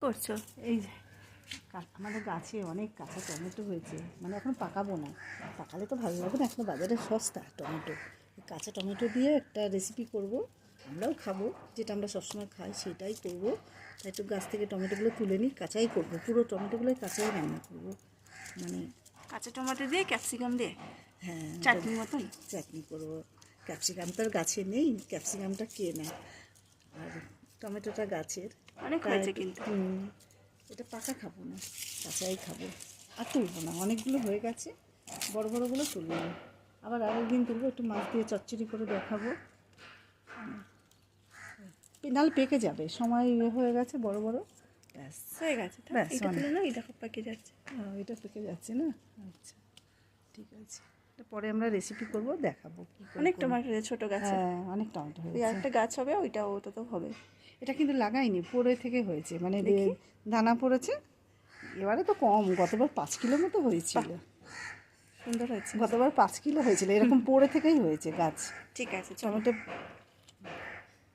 করছো? এই যে আমাদের গাছে অনেক কাঁচা টমেটো হয়েছে, মানে এখন পাকাবো না, পাকালে তো ভালো লাগবে না, এখন বাজারে সস্তা টমেটো। কাঁচা টমেটো দিয়ে একটা রেসিপি করব, আমরাও খাবো, যেটা আমরা সবসময় খাই সেটাই করব। তাই একটু গাছ থেকে টমেটোগুলো তুলে নিই, কাঁচাই করব, পুরো টমেটোগুলোই কাঁচাই রান্না করব, মানে কাঁচা টমেটো দিয়ে ক্যাপসিকাম দিয়ে হ্যাঁ চাটনি মতন। চাটনি করব। ক্যাপসিকাম তো আর গাছে নেই, ক্যাপসিকামটা কেনা, আর টমেটোটা গাছের। অনেক হয়েছে কিন্তু। এটা পাকা খাবো না, কাঁচাই খাবো। আর তুলবো না, অনেকগুলো হয়ে গেছে, বড় বড়গুলো তুলবো না, আবার আরেকদিন তুলবো, একটু মাছ দিয়ে চচ্চড়ি করে দেখাবো। নাহলে পেকে যাবে, সময় হয়ে গেছে বড় বড়, ব্যাস হয়ে গেছে, ব্যাস এটা অনেক। তুলে না, এটা পাকে যাচ্ছে। এটা পেকে যাচ্ছে না, আচ্ছা ঠিক আছে, এটা পরে আমরা রেসিপি করব, দেখাবো কী করে অনেক করব। টমেটো ছোটো গাছে। হ্যাঁ অনেক টমেটো ওই হয়েছে। আরেকটা গাছ হবে, ওটা তো হবে। এটা কিন্তু লাগাইনি, পড়ে থেকে হয়েছে, মানে দেখি। দানা পড়েছে। এবারে তো কম, গতবার 5 কিলো মতো হয়েছিল। সুন্দর হয়েছে। গতবার 5 কিলো হয়েছিল, এরকম পড়ে থেকেই হয়েছে গাছ। ঠিক আছে, চলো। টমেটো